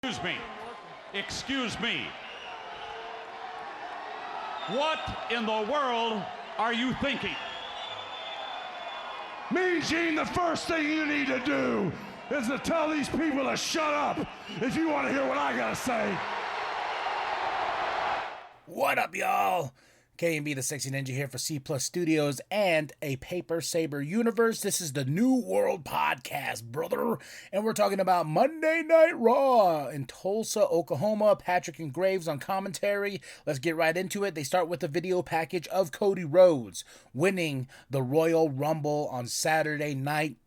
Excuse me. Excuse me. What in the world are you thinking? Mean Gene, the first thing you need to do is to tell these people to shut up if you want to hear what I gotta say. What up, y'all? K&B the Sexy Ninja here for C Plus Studios and a Paper Saber Universe. This is the New World Podcast, brother. And we're talking about Monday Night Raw in Tulsa, Oklahoma. Patrick and Graves on commentary. Let's get right into it. They start with a video package of Cody Rhodes winning the Royal Rumble on Saturday night.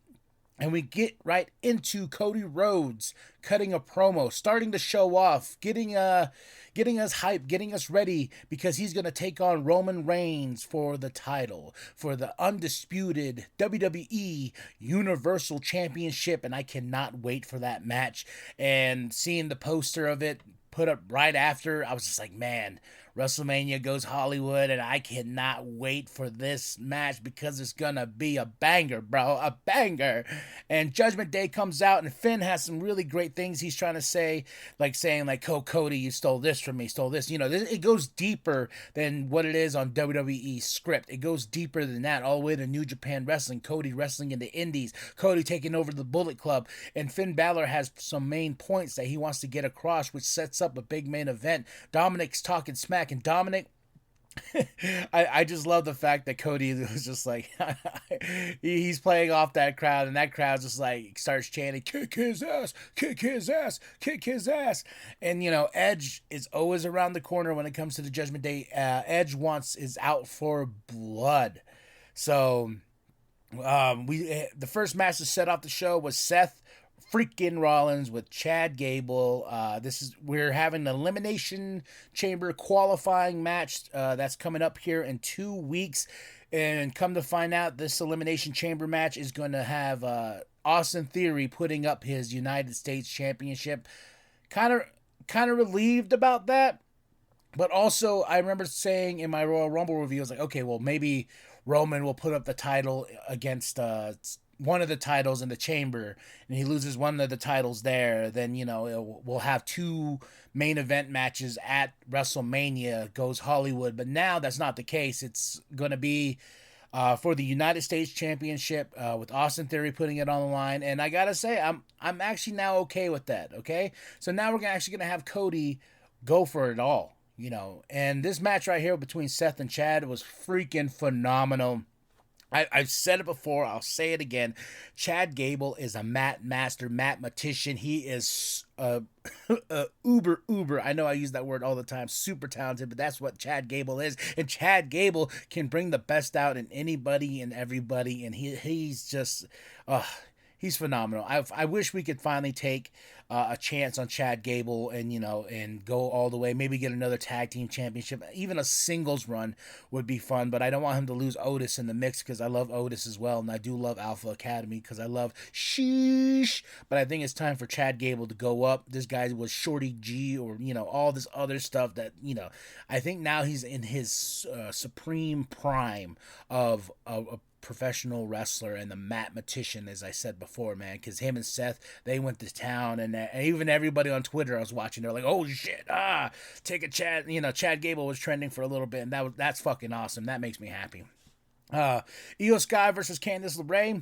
And we get right into Cody Rhodes cutting a promo, starting to show off, getting us hyped, getting us ready, because he's going to take on Roman Reigns for the title, for the undisputed WWE Universal Championship. And I cannot wait for that match. And seeing the poster of it put up right after, I was just like, man, WrestleMania goes Hollywood, and I cannot wait for this match because it's gonna be a banger, bro, a banger. And Judgment Day comes out, and Finn has some really great things he's trying to say, like saying, like, oh, Cody, you stole this from me, stole this. You know, it goes deeper than what it is on WWE script. It goes deeper than that, all the way to New Japan Wrestling, Cody wrestling in the Indies, Cody taking over the Bullet Club, and Finn Balor has some main points that he wants to get across, which sets up a big main event. Dominic's talking smack. And Dominic, I just love the fact that Cody was just like, he's playing off that crowd, and that crowd just like starts chanting, kick his ass, kick his ass, kick his ass. And, you know, Edge is always around the corner when it comes to the Judgment Day. Edge is out for blood. So the first match to set off the show was Seth freaking Rollins with Chad Gable. We're having an Elimination Chamber qualifying match that's coming up here in 2 weeks, and come to find out, this Elimination Chamber match is going to have Austin Theory putting up his United States Championship. Kind of relieved about that, but also I remember saying in my Royal Rumble review, I was like, okay, well, maybe Roman will put up the title against one of the titles in the chamber, and he loses one of the titles there, then, you know, we'll have two main event matches at WrestleMania goes Hollywood. But now that's not the case. It's going to be for the United States Championship with Austin Theory putting it on the line. And I got to say, I'm actually now okay with that, okay? So now we're actually going to have Cody go for it all, you know. And this match right here between Seth and Chad was freaking phenomenal. I've said it before, I'll say it again. Chad Gable is a mathematician. He is uber. I know I use that word all the time. Super talented, but that's what Chad Gable is. And Chad Gable can bring the best out in anybody and everybody. And he's just, he's phenomenal. I wish we could finally take a chance on Chad Gable and, you know, and go all the way. Maybe get another tag team championship. Even a singles run would be fun, but I don't want him to lose Otis in the mix, because I love Otis as well, and I do love Alpha Academy because I love sheesh. But I think it's time for Chad Gable to go up. This guy was Shorty G, or, you know, all this other stuff that, you know, I think now he's in his supreme prime of a professional wrestler and the mathematician, as I said before, man, because him and Seth, they went to town, and even everybody on Twitter I was watching, they're like, oh shit, take a Chad, you know, Chad Gable was trending for a little bit, and that's fucking awesome. That makes me happy. Io Sky versus Candice LeRae.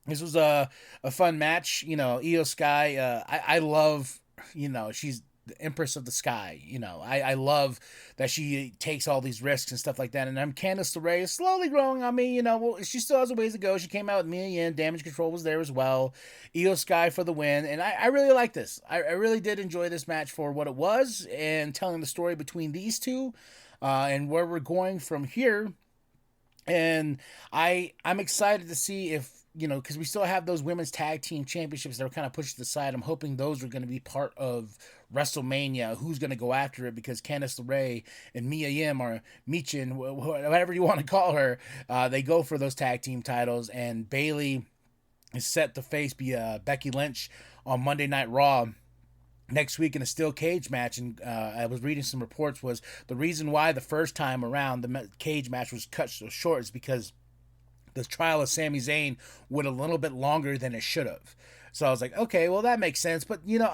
This was a fun match. You know, Io Sky, I love, you know, she's the Empress of the Sky. You know, I love that she takes all these risks and stuff like that. And Candice LeRae is slowly growing on me. You know, well, she still has a ways to go. She came out with Mia Yim. Damage Control was there as well. Io Sky for the win. And I really like this. I really did enjoy this match for what it was, and telling the story between these two and where we're going from here. And I'm excited to see if, you know, because we still have those women's tag team championships that were kind of pushed to the side. I'm hoping those are going to be part of WrestleMania. Who's going to go after it? Because Candice LeRae and Mia Yim, or Michin, whatever you want to call her, they go for those tag team titles. And Bayley is set to face Becky Lynch on Monday Night Raw next week in a steel cage match. And I was reading some reports, was the reason why the first time around the cage match was cut so short is because the trial of Sami Zayn went a little bit longer than it should have. So I was like, okay, well, that makes sense. But, you know,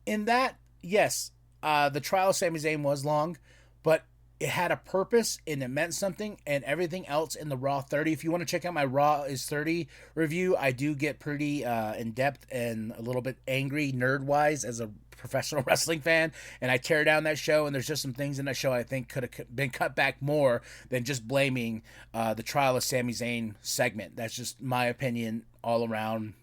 in that, yes, the trial of Sami Zayn was long, but it had a purpose and it meant something, and everything else in the Raw 30. If you want to check out my Raw is 30 review, I do get pretty in depth and a little bit angry nerd wise as a professional wrestling fan, and I tear down that show, and there's just some things in that show I think could have been cut back more than just blaming the trial of Sami Zayn segment. That's just my opinion all around.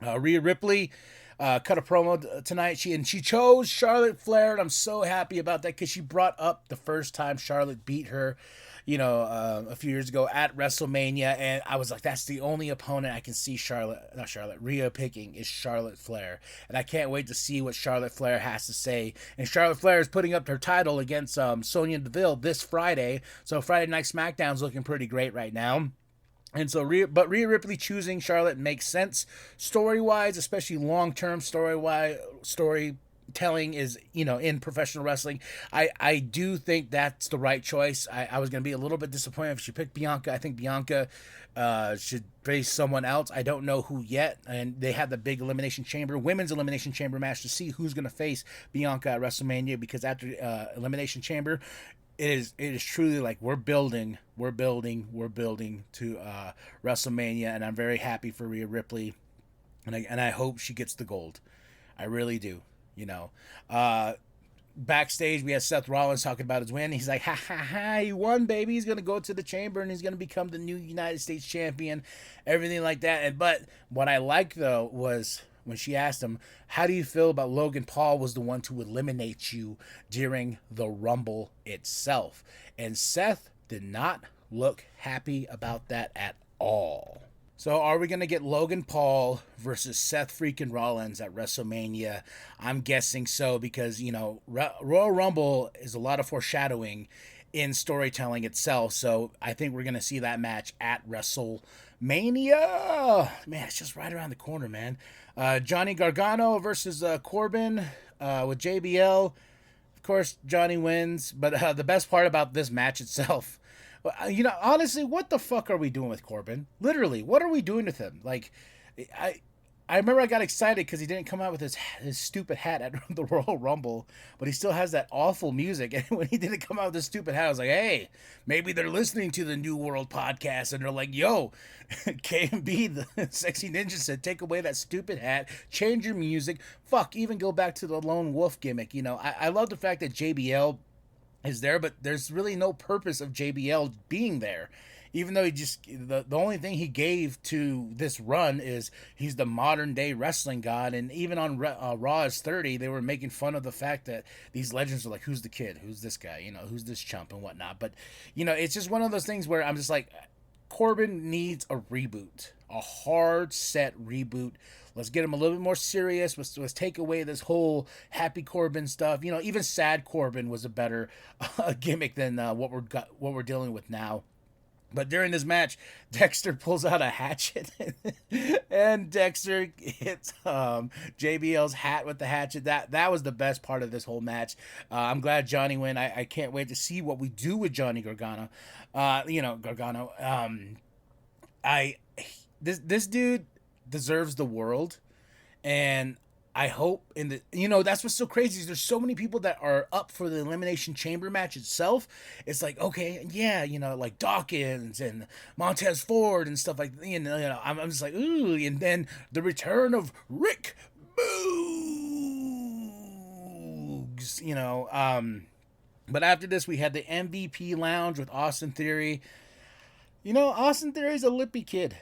Rhea Ripley cut a promo tonight. She chose Charlotte Flair, and I'm so happy about that because she brought up the first time Charlotte beat her, a few years ago at WrestleMania, and I was like, that's the only opponent I can see Rhea picking is Charlotte Flair, and I can't wait to see what Charlotte Flair has to say. And Charlotte Flair is putting up her title against Sonya Deville this Friday, so Friday Night SmackDown's looking pretty great right now. And so, Rhea Ripley choosing Charlotte makes sense story-wise, especially long-term storytelling is, in professional wrestling. I do think that's the right choice. I was going to be a little bit disappointed if she picked Bianca. I think Bianca should face someone else. I don't know who yet. And they have the big women's Elimination Chamber match to see who's going to face Bianca at WrestleMania, because after Elimination Chamber, it is truly like we're building to WrestleMania, and I'm very happy for Rhea Ripley, and I hope she gets the gold. I really do. Backstage we had Seth Rollins talking about his win. He's like, ha ha ha, he won, baby. He's gonna go to the chamber and he's gonna become the new United States champion, everything like that. But what I liked though was when she asked him, how do you feel about Logan Paul was the one to eliminate you during the Rumble itself? And Seth did not look happy about that at all. So are we going to get Logan Paul versus Seth freaking Rollins at WrestleMania? I'm guessing so, because, Royal Rumble is a lot of foreshadowing in storytelling itself. So I think we're going to see that match at WrestleMania. Man, it's just right around the corner, man. Johnny Gargano versus Corbin with JBL. Of course, Johnny wins, but the best part about this match itself, honestly, what the fuck are we doing with Corbin? Literally, what are we doing with him? Like, I remember I got excited because he didn't come out with his stupid hat at the Royal Rumble, but he still has that awful music. And when he didn't come out with his stupid hat, I was like, hey, maybe they're listening to the New World podcast and they're like, yo, KMB, the Sexy Ninja said, take away that stupid hat, change your music, fuck, even go back to the Lone Wolf gimmick. I love the fact that JBL is there, but there's really no purpose of JBL being there. Even though the only thing he gave to this run is he's the modern day wrestling god. And even on Raw is 30, they were making fun of the fact that these legends are like, who's the kid? Who's this guy? Who's this chump and whatnot? But, it's just one of those things where I'm just like, Corbin needs a reboot, a hard set reboot. Let's get him a little bit more serious. Let's take away this whole happy Corbin stuff. Even sad Corbin was a better gimmick than what we're dealing with now. But during this match, Dexter pulls out a hatchet, and Dexter hits JBL's hat with the hatchet. That was the best part of this whole match. I'm glad Johnny win. I can't wait to see what we do with Johnny Gargano. This dude deserves the world, and I hope that's what's so crazy is there's so many people that are up for the Elimination Chamber match itself. It's like, okay, yeah, like Dawkins and Montez Ford and stuff like, I'm just like, ooh, and then the return of Rick Boogs, but after this we had the MVP lounge with Austin Theory. Austin Theory's a lippy kid.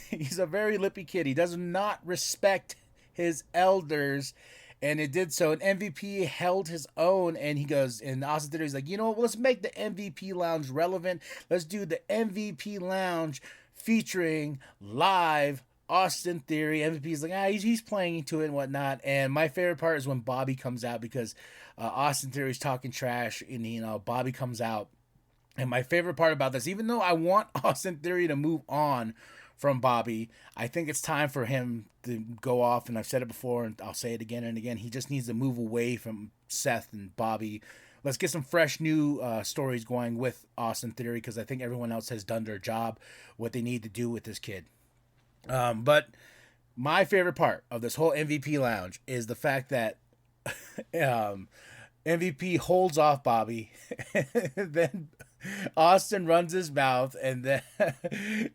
He's a very lippy kid. He does not respect his elders, and it did so. And MVP held his own, and he goes, and Austin Theory's like, let's make the MVP lounge relevant. Let's do the MVP lounge featuring live Austin Theory. MVP's like, he's playing into it and whatnot. And my favorite part is when Bobby comes out, because Austin Theory's talking trash, and Bobby comes out. And my favorite part about this, even though I want Austin Theory to move on from Bobby, I think it's time for him to go off, and I've said it before and I'll say it again and again. He just needs to move away from Seth and Bobby. Let's get some fresh new stories going with Austin Theory, because I think everyone else has done their job, what they need to do with this kid. But my favorite part of this whole MVP lounge is the fact that MVP holds off Bobby, and then Austin runs his mouth, and then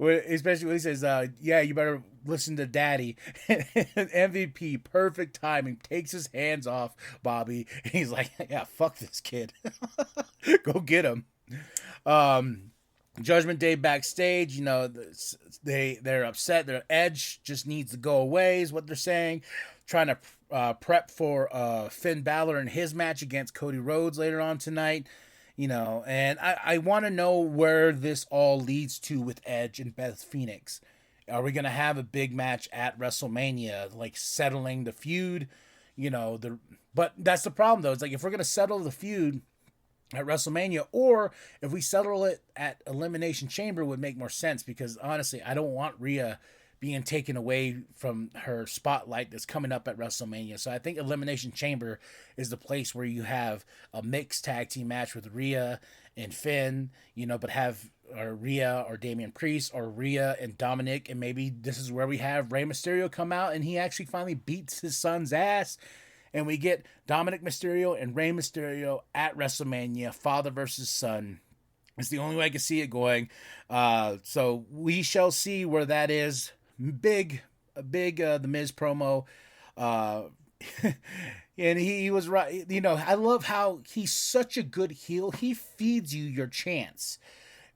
especially when he says, "Yeah, you better listen to Daddy." MVP, perfect timing, takes his hands off Bobby, and he's like, "Yeah, fuck this kid, go get him." Judgment Day backstage, they're upset. Their Edge just needs to go away, is what they're saying. Trying to prep for Finn Balor in his match against Cody Rhodes later on tonight. And I want to know where this all leads to with Edge and Beth Phoenix. Are we going to have a big match at WrestleMania, like settling the feud? But that's the problem, though. It's like, if we're going to settle the feud at WrestleMania, or if we settle it at Elimination Chamber, would make more sense, because honestly, I don't want Rhea being taken away from her spotlight that's coming up at WrestleMania. So I think Elimination Chamber is the place where you have a mixed tag team match with Rhea and Finn, but have Rhea or Damian Priest, or Rhea and Dominic, and maybe this is where we have Rey Mysterio come out and he actually finally beats his son's ass. And we get Dominic Mysterio and Rey Mysterio at WrestleMania, father versus son. It's the only way I can see it going. So we shall see where that is. Big The Miz promo. And he was right. I love how he's such a good heel. He feeds you your chance.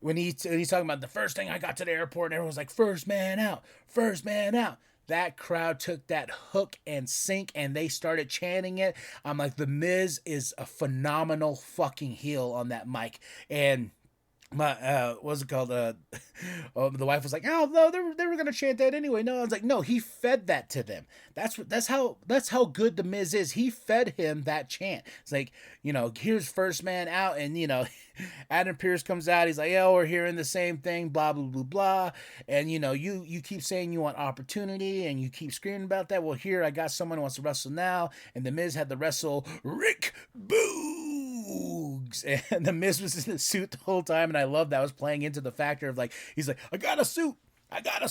When he's talking about the first thing I got to the airport, and everyone's like, first man out, first man out. That crowd took that hook and sink, and they started chanting it. I'm like, The Miz is a phenomenal fucking heel on that mic. And my what's it called? The wife was like, "Oh no, they were gonna chant that anyway." No, I was like, "No, he fed that to them. That's how good The Miz is. He fed him that chant. It's like, here's first man out, and Adam Pearce comes out. He's like, "Yeah, we're hearing the same thing, blah blah blah blah." And you keep saying you want opportunity, and you keep screaming about that. Well, here I got someone who wants to wrestle now, and The Miz had to wrestle Rick Boogs, and The Miz was in a suit the whole time, and I love that was playing into the factor of, like, he's like, I got a suit. After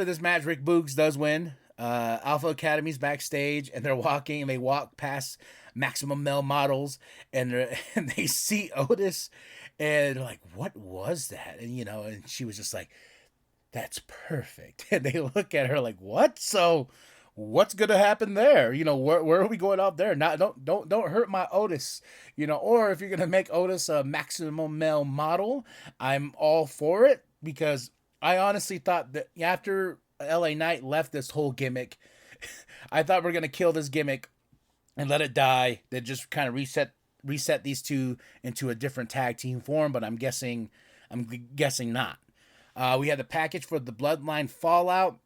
this match, Rick Boogs does win. Alpha Academy's backstage, and they walk past Maximum Male Models, and they see Otis, and they're like, what was that? And and she was just like, that's perfect. And they look at her like, what? So what's gonna happen there? Where are we going out there? Not don't hurt my Otis. Or if you're gonna make Otis a Maximum Male Model, I'm all for it, because I honestly thought that after LA Knight left this whole gimmick, I thought we're gonna kill this gimmick and let it die. Then just kind of reset these two into a different tag team form. But I'm guessing not. We had the package for the Bloodline Fallout.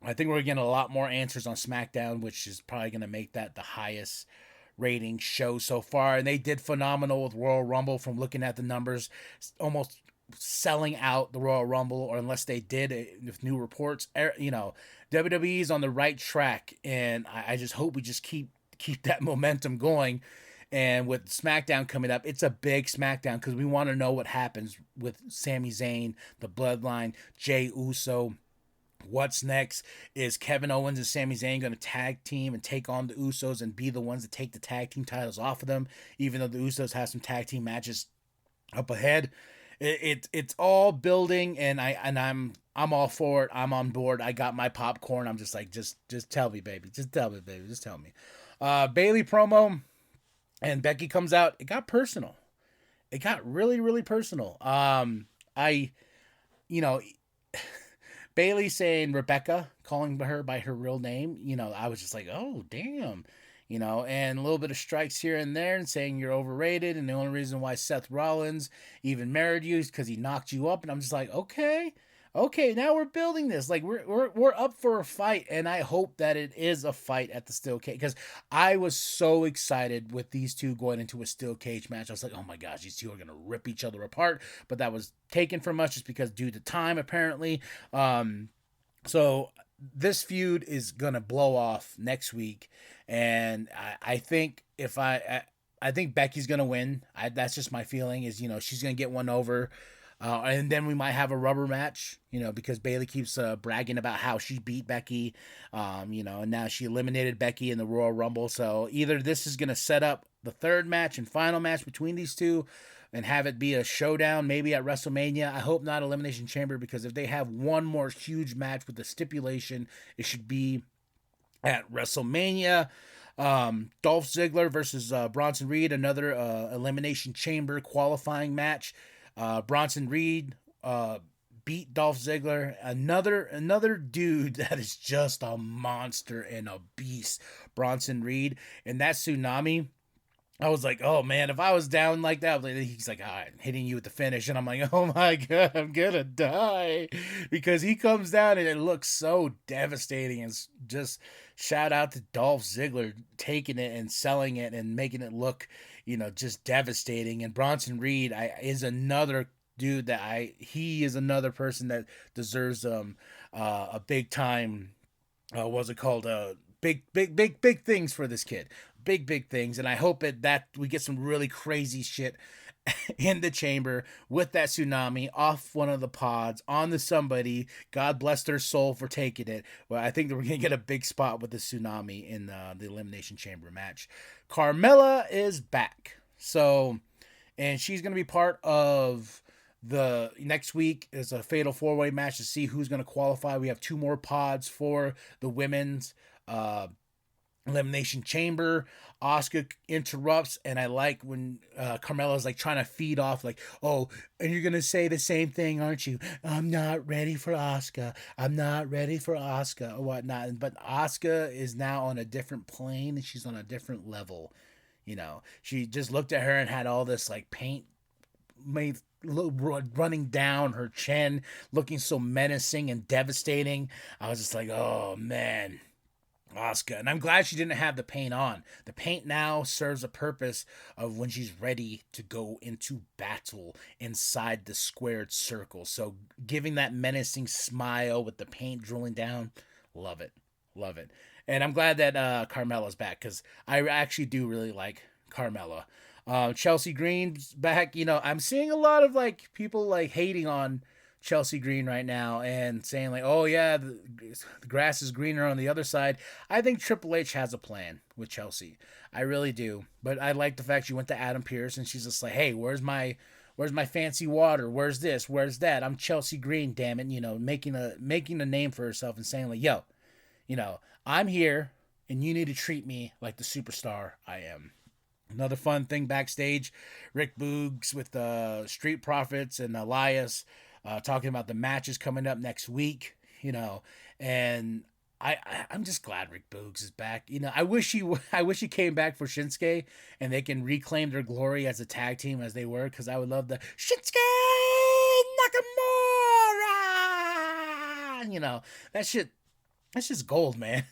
I think we're getting a lot more answers on SmackDown, which is probably going to make that the highest rating show so far. And they did phenomenal with Royal Rumble, from looking at the numbers, almost selling out the Royal Rumble, or unless they did, with new reports. WWE's on the right track, and I just hope we just keep that momentum going. And with SmackDown coming up, it's a big SmackDown, because we want to know what happens with Sami Zayn, the Bloodline, Jey Uso. What's next? Is Kevin Owens and Sami Zayn going to tag team and take on the Usos and be the ones that take the tag team titles off of them, even though the Usos have some tag team matches up ahead? It's all building, and I'm all for it. I'm on board. I got my popcorn. I'm just like, just tell me, baby. Just tell me, baby. Just tell me. Bayley promo. And Becky comes out. It got personal. It got really, really personal. Bayley saying Rebecca, calling her by her real name. I was just like, oh, damn. And a little bit of strikes here and there, and saying you're overrated, and the only reason why Seth Rollins even married you is because he knocked you up. And I'm just like, okay, now we're building this. Like, we're up for a fight, and I hope that it is a fight at the steel cage, because I was so excited with these two going into a steel cage match. I was like, oh my gosh, these two are gonna rip each other apart. But that was taken from us just because due to time, apparently. So this feud is gonna blow off next week, and I think I think Becky's gonna win. That's just my feeling. Is she's gonna get one over. And then we might have a rubber match, because Bayley keeps bragging about how she beat Becky, and now she eliminated Becky in the Royal Rumble. So either this is going to set up the third match and final match between these two and have it be a showdown maybe at WrestleMania. I hope not Elimination Chamber, because if they have one more huge match with the stipulation, it should be at WrestleMania. Dolph Ziggler versus Bronson Reed, another Elimination Chamber qualifying match. Bronson Reed beat Dolph Ziggler, another dude that is just a monster and a beast, Bronson Reed. And that tsunami, I was like, oh man, if I was down like that, he's like, all right, hitting you with the finish. And I'm like, oh my God, I'm gonna die. Because he comes down and it looks so devastating. And just shout out to Dolph Ziggler taking it and selling it and making it look, just devastating. And Bronson Reed is another dude he is another person that deserves a big time, what's it called? Big things for this kid. Big things. And I hope that we get some really crazy shit in the chamber with that tsunami off one of the pods onto somebody. God bless their soul for taking it. Well, I think that we're going to get a big spot with the tsunami in the Elimination Chamber match. Carmella is back. So, and she's going to be part of the next week is a fatal 4-way match to see who's going to qualify. We have 2 more pods for the women's Elimination Chamber. Asuka interrupts, and I like when Carmella's like trying to feed off, like, oh, and you're gonna say the same thing, aren't you? I'm not ready for Asuka. I'm not ready for Asuka, or whatnot. But Asuka is now on a different plane, and she's on a different level. She just looked at her and had all this like paint running down her chin, looking so menacing and devastating. I was just like, oh man, Asuka. And I'm glad she didn't have the paint on. The paint now serves a purpose of when she's ready to go into battle inside the squared circle. So giving that menacing smile with the paint drilling down, love it. And I'm glad that Carmella's back, because I actually do really like Carmella. Chelsea Green's back. I'm seeing a lot of like people like hating on Chelsea Green right now and saying like, oh yeah, the grass is greener on the other side. I think Triple H has a plan with Chelsea. I really do. But I like the fact she went to Adam Pearce and she's just like, hey, where's my fancy water? Where's this? Where's that? I'm Chelsea Green, damn it. Making a name for herself and saying like, yo, I'm here and you need to treat me like the superstar I am. Another fun thing backstage, Rick Boogs with the Street Profits and Elias talking about the matches coming up next week, and I'm just glad Rick Boogs is back. I wish he came back for Shinsuke and they can reclaim their glory as a tag team as they were, because I would love the Shinsuke Nakamura. That's just gold, man.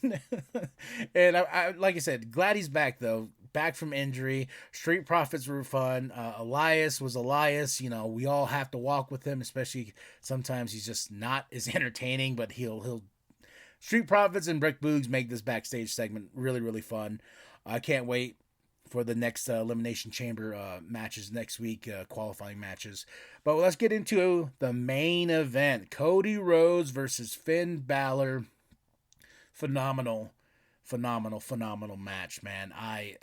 And I like I said, glad he's back though. Back from injury. Street Profits were fun. Elias was Elias. We all have to walk with him, especially sometimes he's just not as entertaining, but he'll Street Profits and Rick Boogs make this backstage segment really, really fun. I can't wait for the next Elimination Chamber matches next week, qualifying matches. But let's get into the main event. Cody Rhodes versus Finn Balor. Phenomenal match, man. I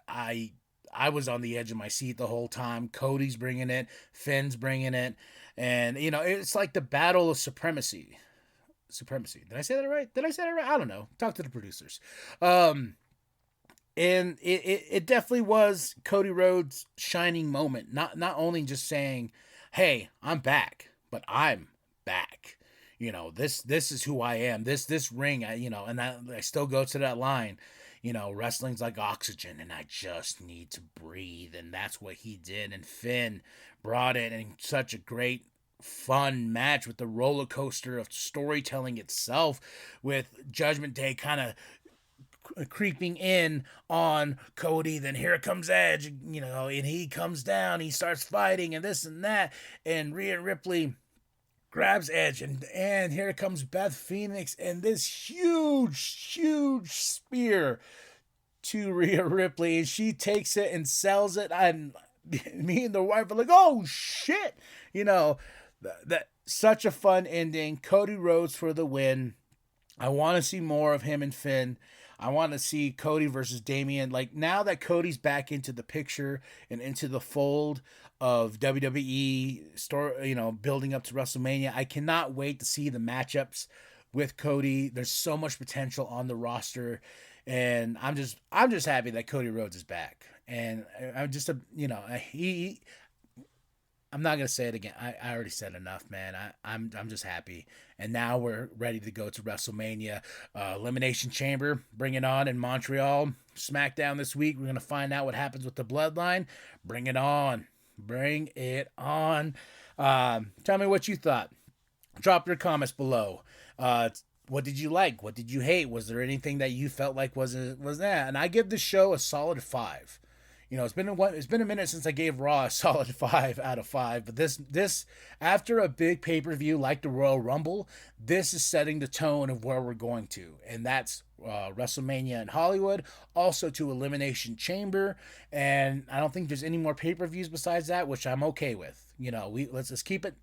was on the edge of my seat the whole time. Cody's bringing it, Finn's bringing it, and it's like the battle of supremacy. Did I say that right? I don't know. Talk to the producers. And it definitely was Cody Rhodes' shining moment. Not only just saying, "Hey, I'm back," but I'm back. This is who I am. This ring, and I still go to that line. Wrestling's like oxygen, and I just need to breathe, and that's what he did. And Finn brought it in such a great, fun match with the roller coaster of storytelling itself, with Judgment Day kind of creeping in on Cody. Then here comes Edge, and he comes down, he starts fighting, and this and that, and Rhea Ripley grabs Edge, and here comes Beth Phoenix and this huge spear to Rhea Ripley, and she takes it and sells it. And me and the wife are like, oh shit, That such a fun ending. Cody Rhodes for the win. I want to see more of him and Finn. I want to see Cody versus Damian. Like, now that Cody's back into the picture and into the fold of WWE building up to WrestleMania, I cannot wait to see the matchups with Cody. There's so much potential on the roster, and I'm just happy that Cody Rhodes is back. And I'm just I'm not gonna say it again. I already said enough, man. I'm just happy. And now we're ready to go to WrestleMania. Elimination Chamber, bring it on in Montreal. SmackDown this week. We're gonna find out what happens with the Bloodline. Bring it on. Bring it on. Tell me what you thought. Drop your comments below. What did you like? What did you hate? Was there anything that you felt like was that? And I give this show a solid 5. It's been a minute since I gave Raw a solid 5 out of 5. But this after a big pay-per-view like the Royal Rumble, this is setting the tone of where we're going to, and that's WrestleMania in Hollywood, also to Elimination Chamber, and I don't think there's any more pay-per-views besides that, which I'm okay with. Let's keep it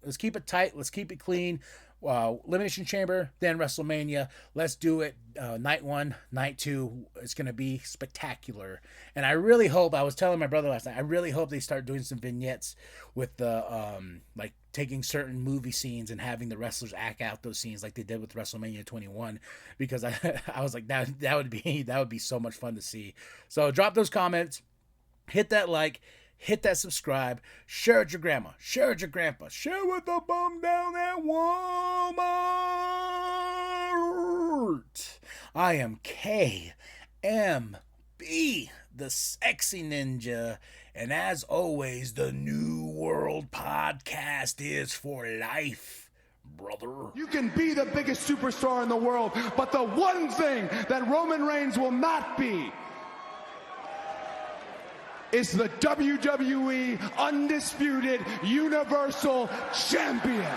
tight, let's keep it clean. Elimination Chamber, then WrestleMania. Let's do it. Night 1, night 2. It's going to be spectacular. And I really hope, I was telling my brother last night, I really hope they start doing some vignettes with the, like taking certain movie scenes and having the wrestlers act out those scenes like they did with WrestleMania 21, because I was like, that would be so much fun to see. So drop those comments, hit that like, hit that subscribe, share with your grandma, share with your grandpa, share with the bum down at Walmart. I am KMB, the Sexy Ninja, and as always, the New World Podcast is for life, brother. You can be the biggest superstar in the world, but the one thing that Roman Reigns will not be is the WWE Undisputed Universal Champion.